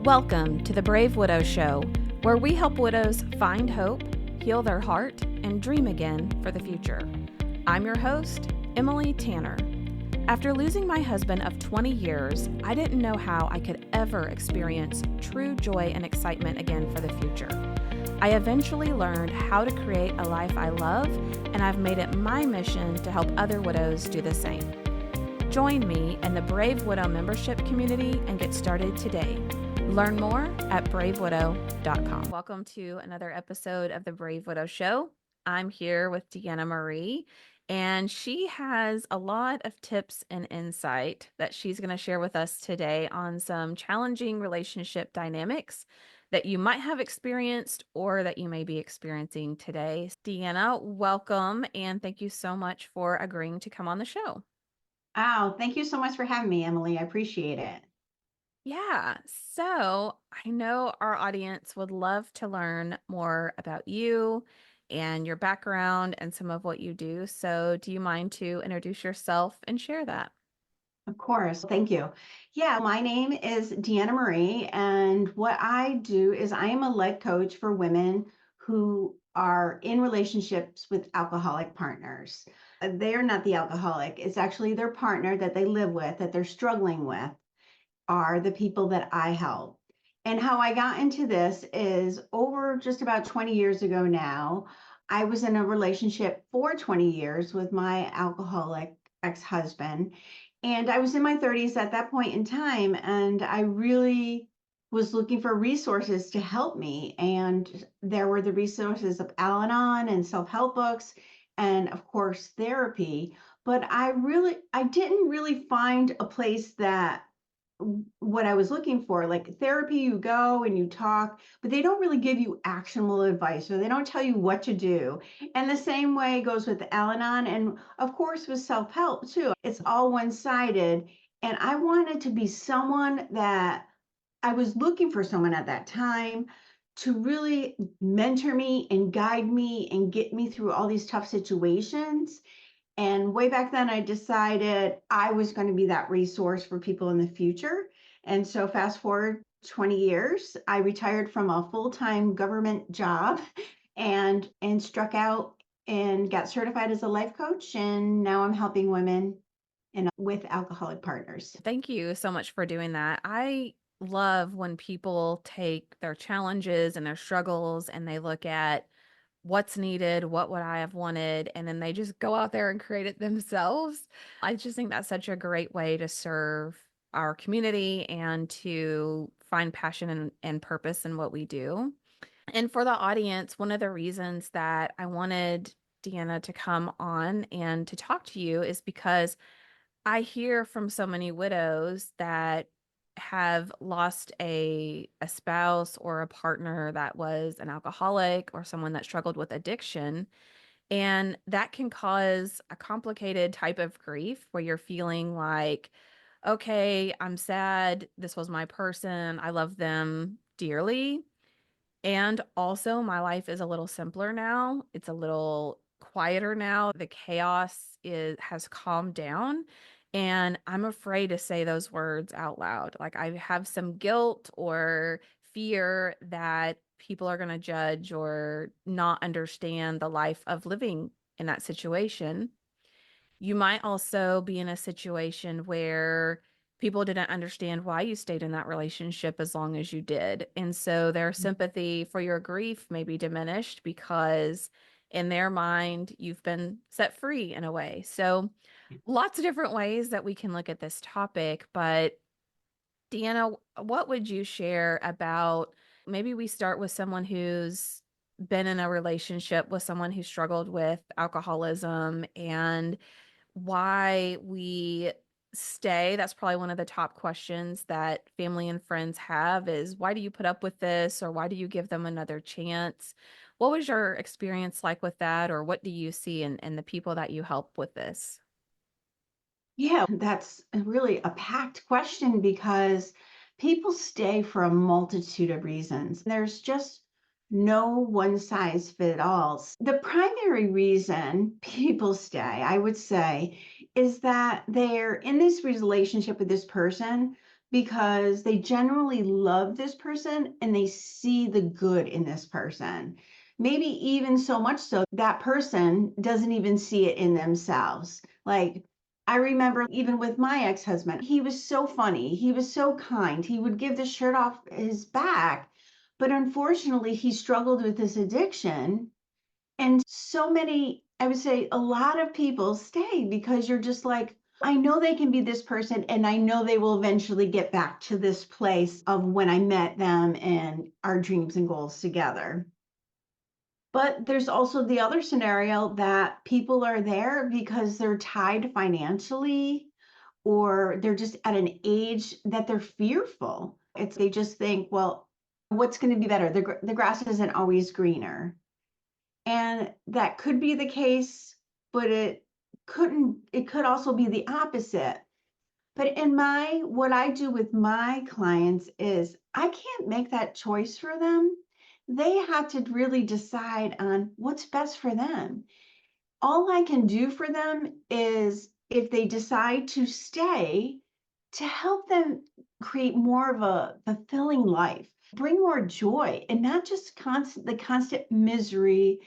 Welcome to the Brave Widow Show, where we help widows find hope, heal their heart, and dream again for the future. I'm your host, Emily Tanner. After losing my husband of 20 years, I didn't know how I could ever experience true joy and excitement again for the future. I eventually learned how to create a life I love, and I've made it my mission to help other widows do the same. Join me in the Brave Widow membership community and get started today. Learn more at bravewidow.com. Welcome to another episode of the Brave Widow Show. I'm here with Deanna Marie, and she has a lot of tips and insight that she's going to share with us today on some challenging relationship dynamics that you might have experienced or that you may be experiencing today. Deanna, welcome, and thank you so much for agreeing to come on the show. Oh, thank you so much for having me, Emily. I appreciate it. Yeah, so I know our audience would love to learn more about you and your background and some of what you do. So, do you mind to introduce yourself and share that? Of course. Thank you. Yeah, my name is Deanna Marie, and what I do is I am a life coach for women who are in relationships with alcoholic partners. They are not the alcoholic, it's actually their partner that they live with, that they're struggling with, are the people that I help. And how I got into this is over just about 20 years ago now. I was in a relationship for 20 years with my alcoholic ex-husband. And I was in my 30s at that point in time. And I really was looking for resources to help me. And there were the resources of Al Anon and self help books, and of course, therapy. But I didn't really find a place that what I was looking for. Like therapy, you go and you talk, but they don't really give you actionable advice, or they don't tell you what to do. And the same way goes with Al-Anon, and of course with self-help too. It's all one-sided. And I wanted to be someone that I was looking for someone at that time to really mentor me and guide me and get me through all these tough situations. And way back then, I decided I was going to be that resource for people in the future. And so, fast forward 20 years, I retired from a full-time government job and struck out and got certified as a life coach. And now I'm helping women with alcoholic partners. Thank you so much for doing that. I love when people take their challenges and their struggles and they look at what's needed, what would I have wanted, and then they just go out there and create it themselves. I just think that's such a great way to serve our community and to find passion and purpose in what we do. And for the audience, one of the reasons that I wanted Deanna to come on and to talk to you is because I hear from so many widows that have lost a spouse or a partner that was an alcoholic or someone that struggled with addiction. And that can cause a complicated type of grief where you're feeling like, okay, I'm sad. This was my person. I love them dearly. And also, my life is a little simpler now. It's a little quieter now. The chaos has calmed down, and I'm afraid to say those words out loud. Like I have some guilt or fear that people are going to judge or not understand the life of living in that situation. You might also be in a situation where people didn't understand why you stayed in that relationship as long as you did. And so their sympathy for your grief may be diminished because in their mind, you've been set free in a way. So lots of different ways that we can look at this topic. But Deanna, what would you share about maybe we start with someone who's been in a relationship with someone who struggled with alcoholism and why we stay. That's probably one of the top questions that family and friends have is why do you put up with this or why do you give them another chance? What was your experience like with that, or what do you see in the people that you help with this? Yeah, that's really a packed question because people stay for a multitude of reasons. There's just no one size fit all. The primary reason people stay, I would say, is that they're in this relationship with this person. because they generally love this person and they see the good in this person. Maybe even so much so that person doesn't even see it in themselves. Like, I remember even with my ex husband, he was so funny. He was so kind. He would give the shirt off his back. But unfortunately, he struggled with this addiction. And so many, I would say a lot of people stay because you're just like, I know they can be this person and I know they will eventually get back to this place of when I met them and our dreams and goals together. But there's also the other scenario that people are there because they're tied financially or they're just at an age that they're fearful. It's they just think, well, what's going to be better? The grass isn't always greener. And that could be the case, but it could also be the opposite. But in my what I do with my clients is I can't make that choice for them. They have to really decide on what's best for them. All I can do for them is if they decide to stay, to help them create more of a fulfilling life, bring more joy, and not just the constant misery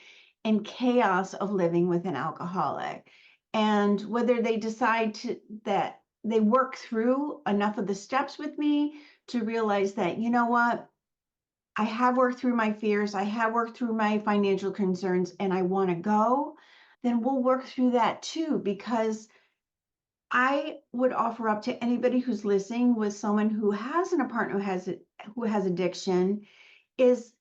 and chaos of living with an alcoholic. And whether they decide to that they work through enough of the steps with me to realize that, you know what, I have worked through my fears, I have worked through my financial concerns, and I want to go, then we'll work through that too. Because I would offer up to anybody who's listening with someone who has an partner who has addiction is,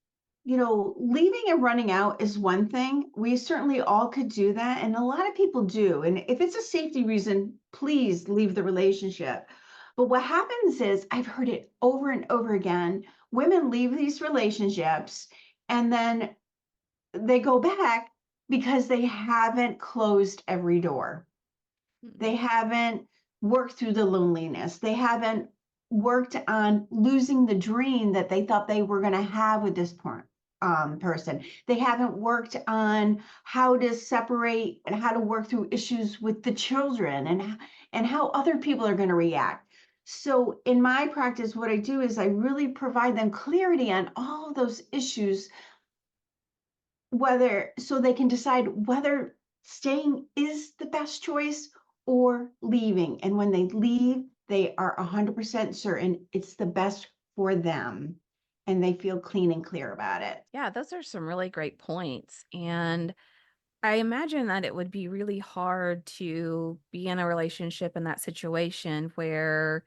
you know, leaving and running out is one thing. We certainly all could do that, and a lot of people do. And if it's a safety reason, please leave the relationship. But what happens is, I've heard it over and over again, women leave these relationships and then they go back because they haven't closed every door. Mm. They haven't worked through the loneliness. They haven't worked on losing the dream that they thought they were going to have with this person. They haven't worked on how to separate and how to work through issues with the children and how other people are going to react. So in my practice, what I do is I really provide them clarity on all of those issues, whether so they can decide whether staying is the best choice or leaving. And when they leave, they are 100% certain it's the best for them and they feel clean and clear about it. Yeah, those are some really great points. And I imagine that it would be really hard to be in a relationship in that situation where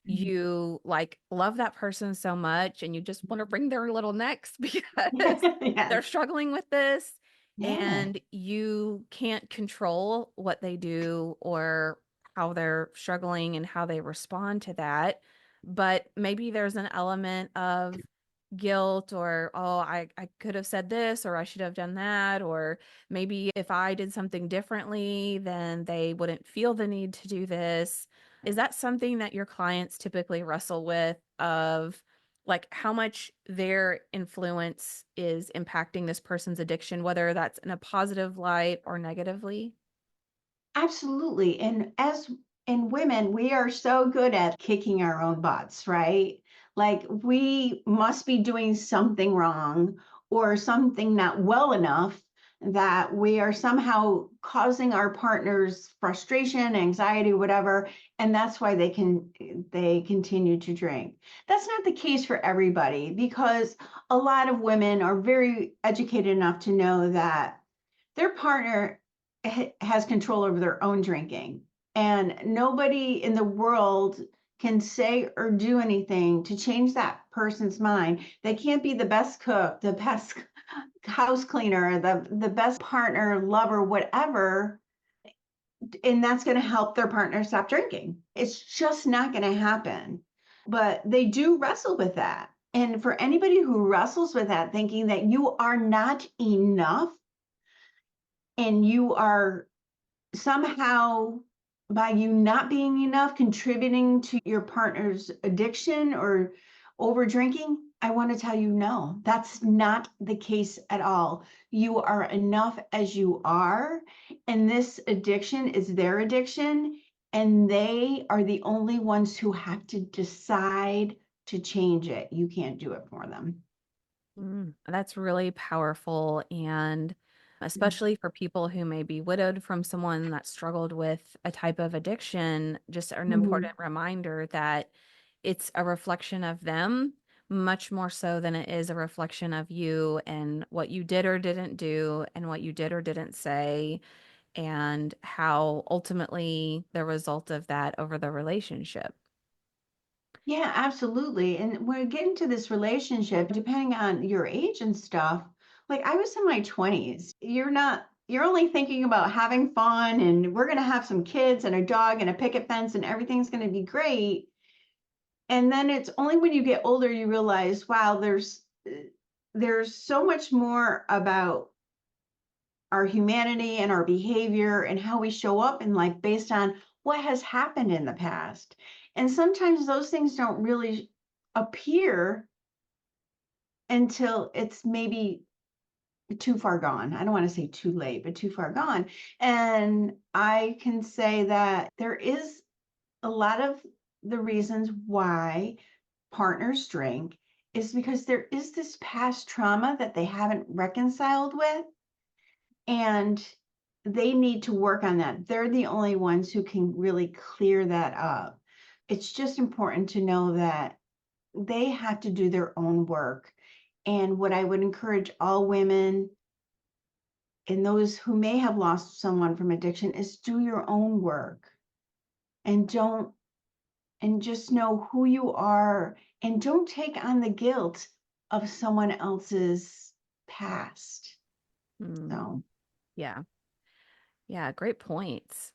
you like love that person so much and you just want to wring their little necks because Yes. they're struggling with this Yeah. and you can't control what they do or how they're struggling and how they respond to that. But maybe there's an element of guilt or, oh, I could have said this or I should have done that, or maybe if I did something differently, then they wouldn't feel the need to do this. Is that something that your clients typically wrestle with of like how much their influence is impacting this person's addiction, whether that's in a positive light or negatively? Absolutely. And as in women, we are so good at kicking our own butts, right? Like we must be doing something wrong or something not well enough that we are somehow causing our partners frustration, anxiety, whatever, and that's why they continue to drink. That's not the case for everybody because a lot of women are very educated enough to know that their partner has control over their own drinking. And nobody in the world can say or do anything to change that person's mind. They can't be the best cook, the best house cleaner, the best partner, lover, whatever. And that's going to help their partner stop drinking. It's just not going to happen. But they do wrestle with that. And for anybody who wrestles with that, thinking that you are not enough and you are somehow by you not being enough contributing to your partner's addiction or over drinking, I want to tell you no, that's not the case at all. You are enough as you are, and this addiction is their addiction, and they are the only ones who have to decide to change it. You can't do it for them. That's really powerful. And especially for people who may be widowed from someone that struggled with a type of addiction, just an Mhm. important reminder that it's a reflection of them much more so than it is a reflection of you and what you did or didn't do and what you did or didn't say and how ultimately the result of that over the relationship. Yeah, absolutely. And when we get into this relationship, depending on your age and stuff, like I was in my 20s. You're only thinking about having fun and we're going to have some kids and a dog and a picket fence and everything's going to be great. And then it's only when you get older you realize, wow, there's so much more about our humanity and our behavior and how we show up in life based on what has happened in the past. And sometimes those things don't really appear until it's maybe too far gone. I don't want to say too late, but too far gone. And I can say that there is a lot of the reasons why partners drink is because there is this past trauma that they haven't reconciled with, and they need to work on that. They're the only ones who can really clear that up. It's just important to know that they have to do their own work. And what I would encourage all women and those who may have lost someone from addiction is do your own work and don't and just know who you are and don't take on the guilt of someone else's past. Mm, So, yeah. Yeah. Great points.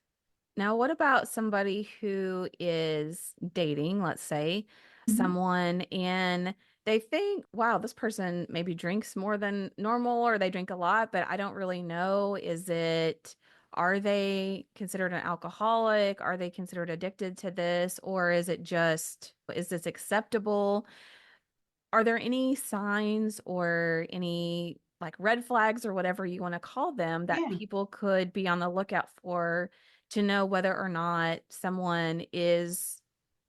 Now, what about somebody who is dating, let's say, mhm. someone and they think, wow, this person maybe drinks more than normal or they drink a lot, but I don't really know. Are they considered an alcoholic? Are they considered addicted to this? Or is this acceptable? Are there any signs or any like red flags or whatever you want to call them that Yeah. people could be on the lookout for to know whether or not someone is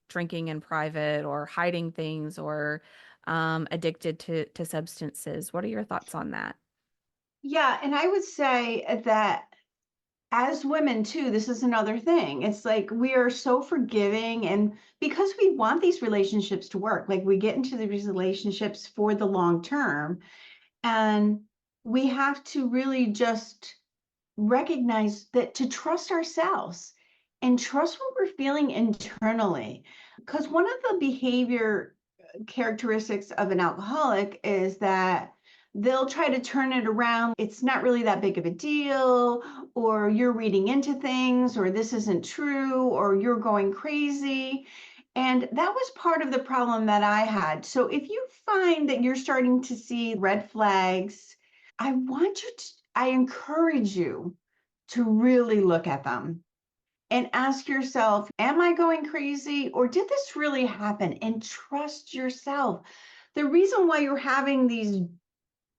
drinking in private or hiding things or addicted to substances? What are your thoughts on that? Yeah, and I would say that as women too, this is another thing. It's like we are so forgiving, and because we want these relationships to work, like we get into these relationships for the long term, and we have to really just recognize that to trust ourselves and trust what we're feeling internally. Because one of the behavior characteristics of an alcoholic is that they'll try to turn it around. It's not really that big of a deal, or you're reading into things, or this isn't true, or you're going crazy. And that was part of the problem that I had. So if you find that you're starting to see red flags, I encourage you to really look at them and ask yourself, am I going crazy or did this really happen? And trust yourself. The reason why you're having these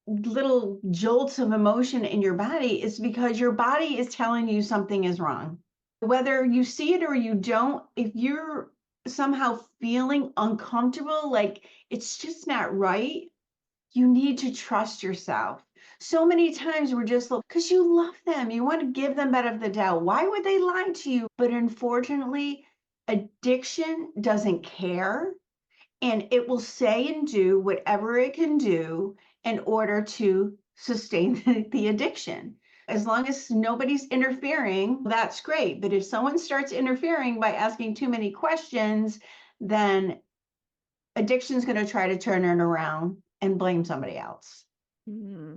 little jolts of emotion in your body is because your body is telling you something is wrong. Whether you see it or you don't, if you're somehow feeling uncomfortable, like it's just not right, you need to trust yourself. So many times we're just because you love them, you want to give them benefit of the doubt. Why would they lie to you? But unfortunately, addiction doesn't care, and it will say and do whatever it can do in order to sustain the addiction. As long as nobody's interfering, that's great. But if someone starts interfering by asking too many questions, then addiction's going to try to turn it around and blame somebody else. Hmm.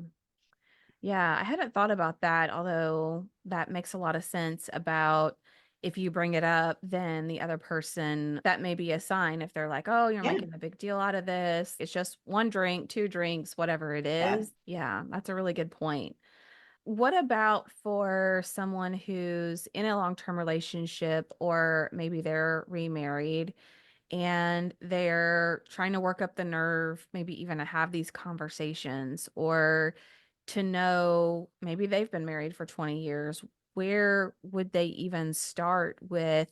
Yeah, I hadn't thought about that, although that makes a lot of sense about if you bring it up, then the other person, that may be a sign if they're like, oh, you're Yeah, making a big deal out of this. It's just one drink, two drinks, whatever it yeah. is. Yeah, that's a really good point. What about for someone who's in a long-term relationship or maybe they're remarried and they're trying to work up the nerve, maybe even to have these conversations or to know maybe they've been married for 20 years. Where would they even start with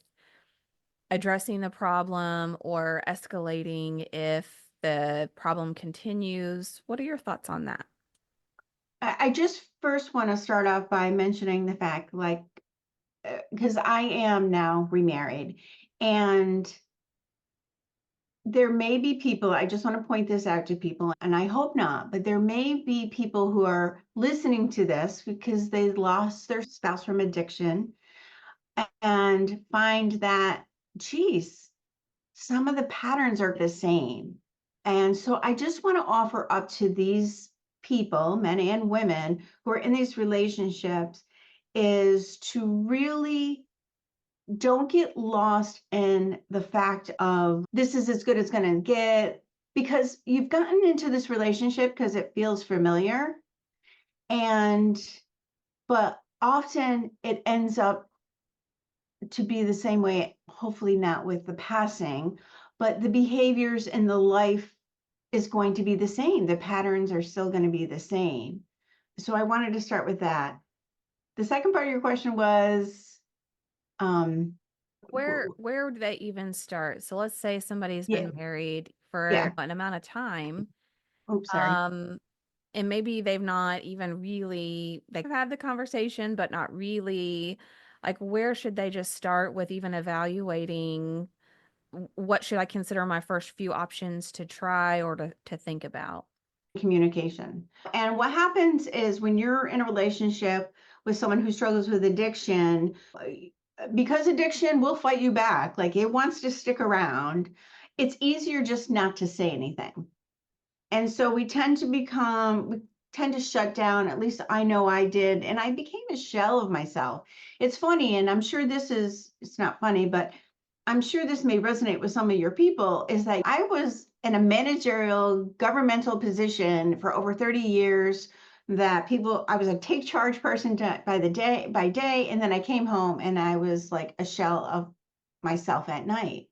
addressing the problem or escalating if the problem continues. What are your thoughts on that? I just first want to start off by mentioning the fact, like, because I am now remarried, and there may be people, I just want to point this out to people, and I hope not, but there may be people who are listening to this because they lost their spouse from addiction and find that, geez, some of the patterns are the same. And so I just want to offer up to these people, men and women, who are in these relationships, is to really don't get lost in the fact of this is as good as going to get, because you've gotten into this relationship because it feels familiar. And, but often it ends up to be the same way, hopefully not with the passing, but the behaviors in the life is going to be the same. The patterns are still going to be the same. So I wanted to start with that. The second part of your question was, um, Where do they even start? So let's say somebody's yeah, been married for yeah. an amount of time, Oops, sorry. um, and maybe they've not even really they've had the conversation, but not really. Like, where should they just start with even evaluating what should I consider my first few options to try or to think about? Communication. And what happens is when you're in a relationship with someone who struggles with addiction, because addiction will fight you back, like it wants to stick around, it's easier just not to say anything. And so we tend to shut down. At least I know I did. And I became a shell of myself. It's funny, and I'm sure it's not funny, but I'm sure this may resonate with some of your people, is that I was in a managerial governmental position for over 30 years, that people, I was a take charge person by day. And then I came home and I was like a shell of myself at night.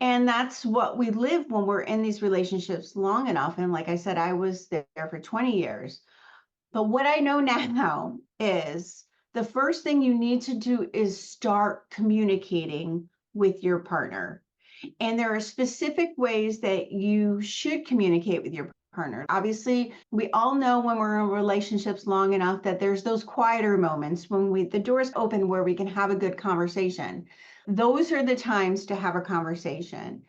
And that's what we live when we're in these relationships long enough. And like I said, I was there for 20 years. But what I know now is the first thing you need to do is start communicating with your partner. And there are specific ways that you should communicate with your partner. Obviously, we all know when we're in relationships long enough that there's those quieter moments when the doors open where we can have a good conversation. Those are the times to have a conversation.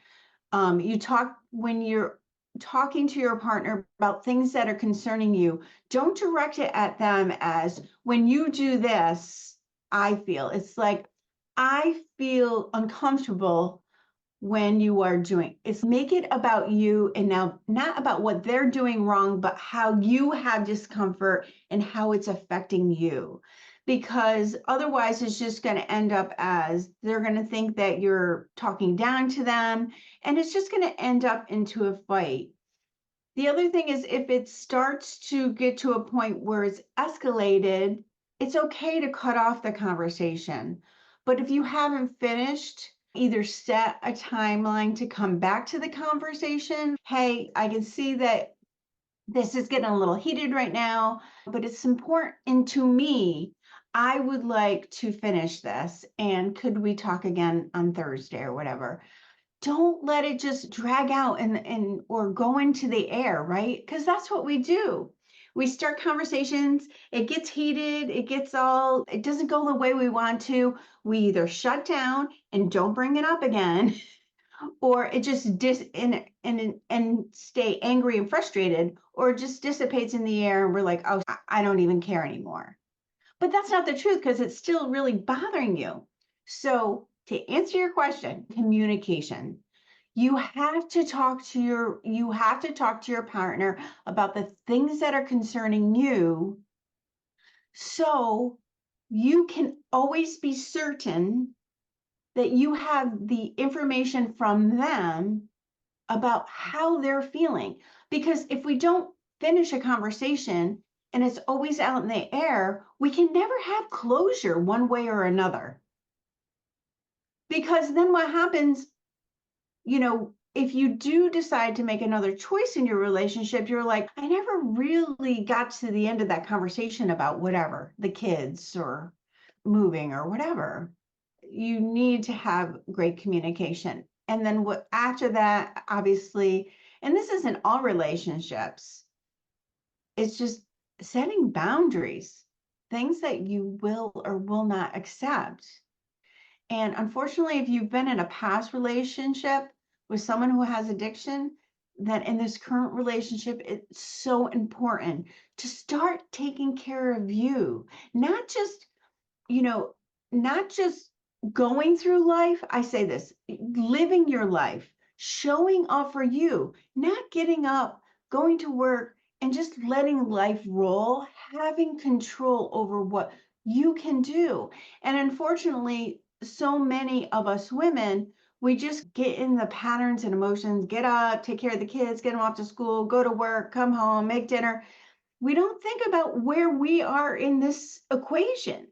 You talk when you're talking to your partner about things that are concerning you. Don't direct it at them as when you do this, I feel. It's like, I feel uncomfortable when you are doing it's make it about you, and now not about what they're doing wrong, but how you have discomfort and how it's affecting you, because otherwise it's just going to end up as they're going to think that you're talking down to them, and it's just going to end up into a fight. The other thing is, if it starts to get to a point where it's escalated, it's okay to cut off the conversation. But if you haven't finished, either set a timeline to come back to the conversation. Hey, I can see that this is getting a little heated right now, but it's important to me. I would like to finish this. And could we talk again on Thursday or whatever? Don't let it just drag out and or go into the air, right? Because that's what we do. We start conversations, it gets heated, it doesn't go the way we want to. We either shut down and don't bring it up again, or it just and stay angry and frustrated, or it just dissipates in the air and we're like, oh, I don't even care anymore. But that's not the truth, because it's still really bothering you. So to answer your question, communication. You have to talk to your partner about the things that are concerning you, so you can always be certain that you have the information from them about how they're feeling. Because if we don't finish a conversation and it's always out in the air, we can never have closure one way or another. Because then what happens, if you do decide to make another choice in your relationship, you're like, I never really got to the end of that conversation about whatever, the kids or moving or whatever. you need to have great communication. And then what after that, obviously, and this isn't all relationships, it's just setting boundaries, things that you will or will not accept. And unfortunately, if you've been in a past relationship with someone who has addiction, then in this current relationship, it's so important to start taking care of you, not just, you know, not just going through life. I say this, living your life, showing up for you, not getting up, going to work, and just letting life roll, having control over what you can do. And unfortunately, so many of us women, we just get in the patterns and emotions, get up, take care of the kids, get them off to school, go to work, come home, make dinner. We don't think about where we are in this equation.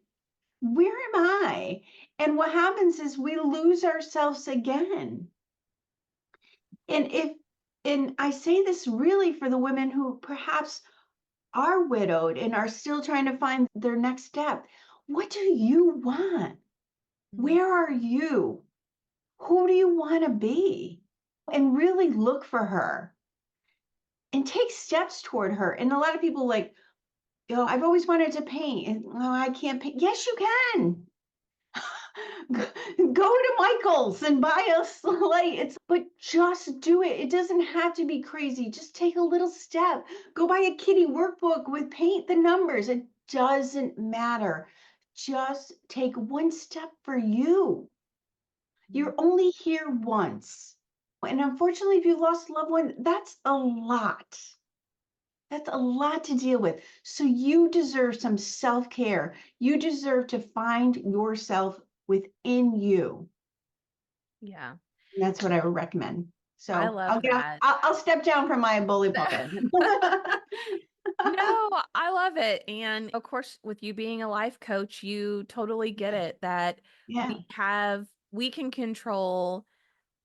Where am I? And what happens is we lose ourselves again. And I say this really for the women who perhaps are widowed and are still trying to find their next step. What do you want? Mm. Where are you? Who do you want to be? And really look for her and take steps toward her. And a lot of people like, I've always wanted to paint. And oh, I can't paint. Yes, you can. Go to Michael's and buy a slate. But just do it. It doesn't have to be crazy. Just take a little step. Go buy a kitty workbook with paint the numbers. It doesn't matter. Just take one step for you. You're only here once. And unfortunately, if you lost a loved one, that's a lot. That's a lot to deal with. So you deserve some self-care. You deserve to find yourself within you. Yeah, And that's what I would recommend. I So I'll love get off, that. I'll step down from my bully pulpit. No, I love it. And of course, with you being a life coach, you totally get it that Yeah, we can control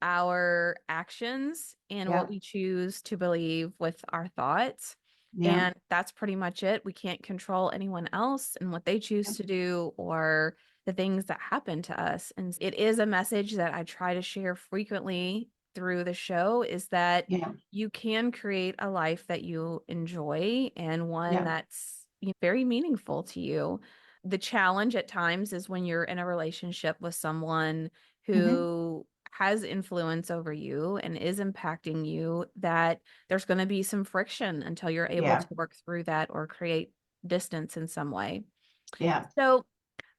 our actions and what yeah, we choose to believe with our thoughts. yeah, And that's pretty much it. We can't control anyone else and what they choose to do or the things that happen to us. And it is a message that I try to share frequently through the show is that yeah, you can create a life that you enjoy and one yeah. that's very meaningful to you. The challenge at times is when you're in a relationship with someone Hmm. who has influence over you and is impacting you, that there's going to be some friction until you're able Yeah, to work through that or create distance in some way. yeah. So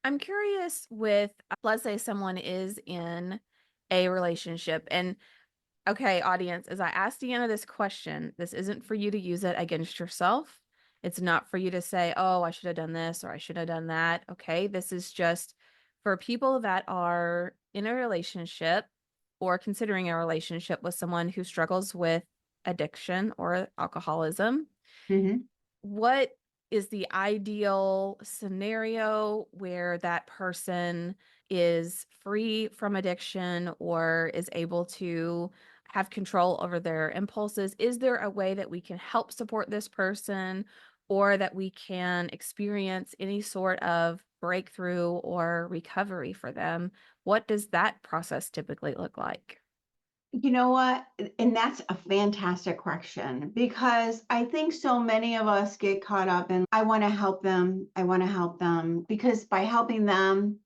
I'm curious with, let's say someone is in a relationship and okay, audience, as I asked Deanna this question, this isn't for you to use it against yourself. It's not for you to say, oh, I should have done this or I should have done that. Okay, this is just for people that are in a relationship or considering a relationship with someone who struggles with addiction or alcoholism. Hmm. What is the ideal scenario where that person is free from addiction or is able to have control over their impulses? Is there a way that we can help support this person or that we can experience any sort of breakthrough or recovery for them? What does that process typically look like? You know what? And that's a fantastic question because I think so many of us get caught up in, I want to help them. I want to help them because by helping them,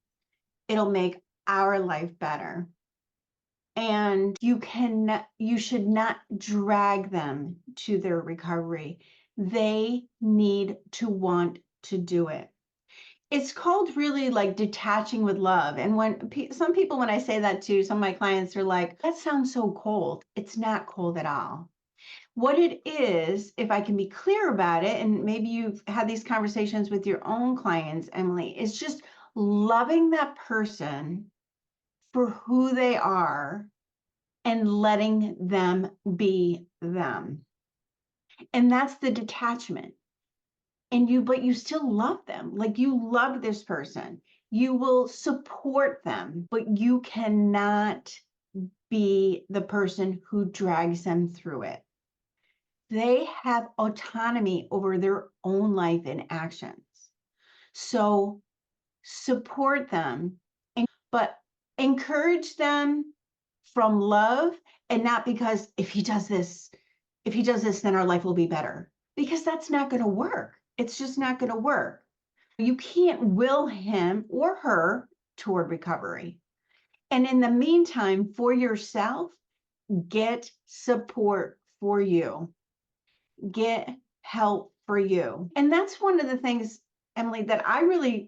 it'll make our life better. And you should not drag them to their recovery. They need to want to do it. It's called really like detaching with love. And some people, when I say that to some of my clients, are like, that sounds so cold. It's not cold at all. What it is, if I can be clear about it, and maybe you've had these conversations with your own clients, Emily, is just loving that person for who they are and letting them be them. And that's the detachment. But you still love them. Like you love this person. You will support them, but you cannot be the person who drags them through it. They have autonomy over their own life and actions. So support them, but encourage them from love, and not because if he does this, then our life will be better. Because that's not going to work. It's just not going to work. You can't will him or her toward recovery. And in the meantime, for yourself, get support for you, get help for you. And that's one of the things, Emily, that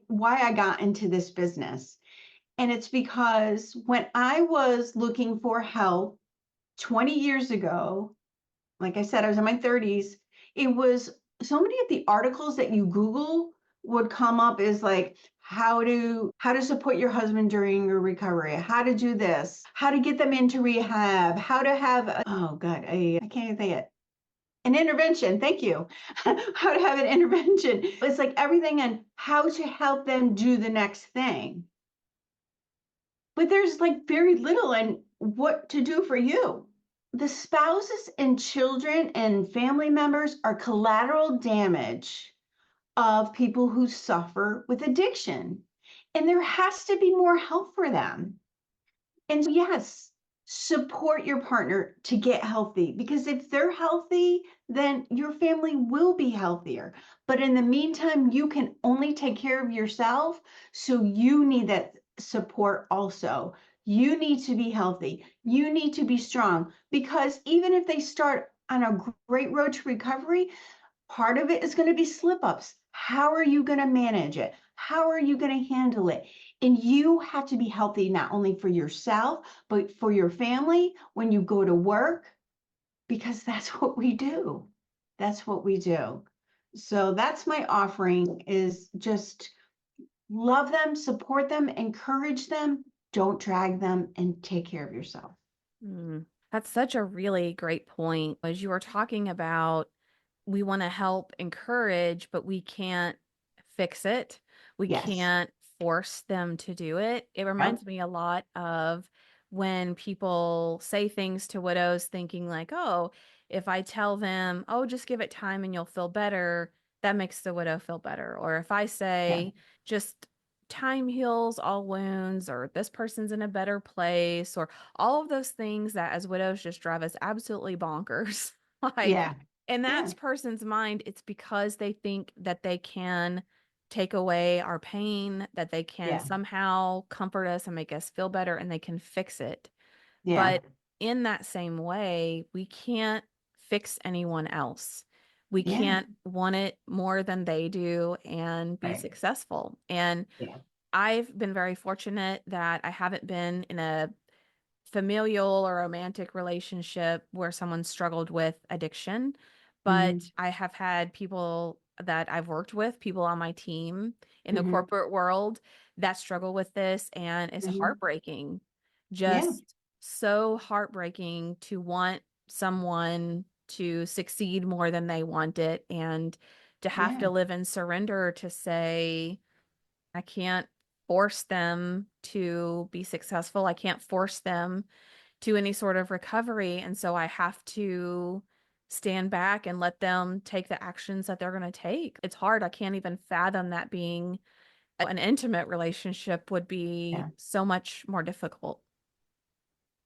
why I got into this business. And it's because when I was looking for help 20 years ago, like I said, I was in my 30s. It was so many of the articles that you Google would come up is like how to support your husband during your recovery, how to do this, how to get them into rehab, how to have oh god, I can't even say it. An intervention, thank you. How to have an intervention. It's like everything and how to help them do the next thing. But there's like very little on what to do for you. The spouses and children and family members are collateral damage of people who suffer with addiction. And there has to be more help for them. And yes, support your partner to get healthy, because if they're healthy, then your family will be healthier. But in the meantime, you can only take care of yourself. So you need that support also. You need to be healthy. You need to be strong, because even if they start on a great road to recovery, part of it is going to be slip ups. How are you going to manage it? How are you going to handle it? And you have to be healthy, not only for yourself, but for your family when you go to work, because that's what we do. That's what we do. So that's my offering, is just love them, support them, encourage them, don't drag them, and take care of yourself. Mm. That's such a really great point. As you were talking about, we want to help encourage, but we can't fix it. We Yes. can't force them to do it. It Yep. reminds me a lot of when people say things to widows thinking like, oh, if I tell them, oh, just give it time and you'll feel better, that makes the widow feel better. Or if I Yeah. say, just time heals all wounds, or this person's in a better place, or all of those things that as widows just drive us absolutely bonkers. Like, Yeah. in Yeah. that person's mind, it's because they think that they can take away our pain, that they can Yeah. somehow comfort us and make us feel better, and they can fix it. Yeah. But in that same way, we can't fix anyone else. We Yeah. can't want it more than they do and be Right. successful. And Yeah. I've been very fortunate that I haven't been in a familial or romantic relationship where someone struggled with addiction, but Hmm. I have had people that I've worked with, people on my team in the Hmm. corporate world that struggle with this, and it's Hmm. heartbreaking. Yeah. Just so heartbreaking to want someone to succeed more than they want it, and to have Yeah. to live in surrender to say, I can't force them to be successful. I can't force them to any sort of recovery. And so I have to stand back and let them take the actions that they're going to take. It's hard. I can't even fathom that being an intimate relationship would be Yeah. so much more difficult.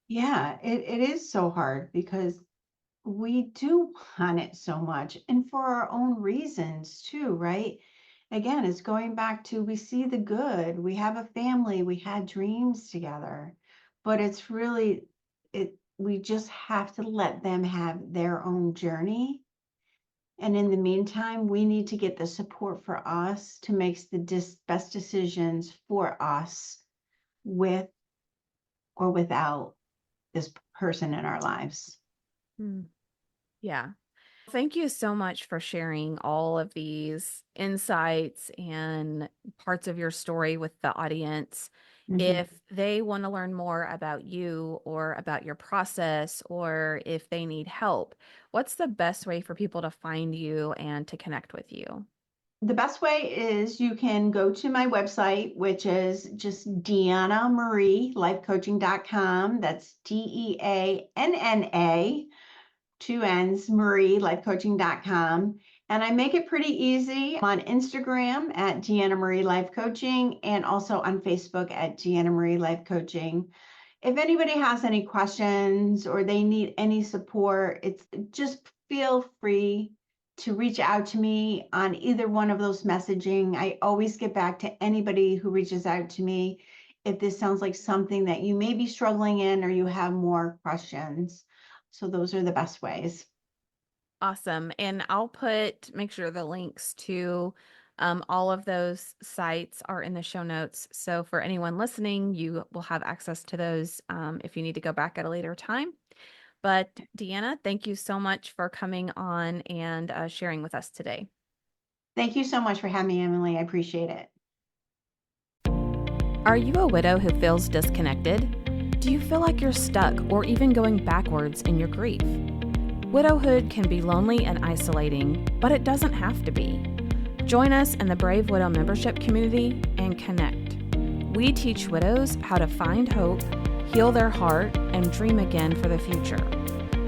Yeah. It is so hard because we do want it so much, and for our own reasons too, right? Again, it's going back to, we see the good, we have a family, we had dreams together, but it's really, we just have to let them have their own journey. And in the meantime, we need to get the support for us to make the best decisions for us, with or without this person in our lives. Hmm. Yeah. Thank you so much for sharing all of these insights and parts of your story with the audience. Mhm. If they want to learn more about you or about your process, or if they need help, what's the best way for people to find you and to connect with you? The best way is you can go to my website, which is just Deanna Marie, lifecoaching.com. That's Deanna, two N's, Marie, lifecoaching.com. And I make it pretty easy. I'm on Instagram at Deanna Marie Life Coaching and also on Facebook at Deanna Marie Life Coaching. If anybody has any questions or they need any support, it's just feel free to reach out to me on either one of those messaging. I always get back to anybody who reaches out to me if this sounds like something that you may be struggling in or you have more questions. So those are the best ways. Awesome. And make sure the links to all of those sites are in the show notes. So for anyone listening, you will have access to those if you need to go back at a later time. But Deanna, thank you so much for coming on and sharing with us today. Thank you so much for having me, Emily. I appreciate it. Are you a widow who feels disconnected? Do you feel like you're stuck or even going backwards in your grief? Widowhood can be lonely and isolating, but it doesn't have to be. Join us in the Brave Widow membership community and connect. We teach widows how to find hope, heal their heart, and dream again for the future.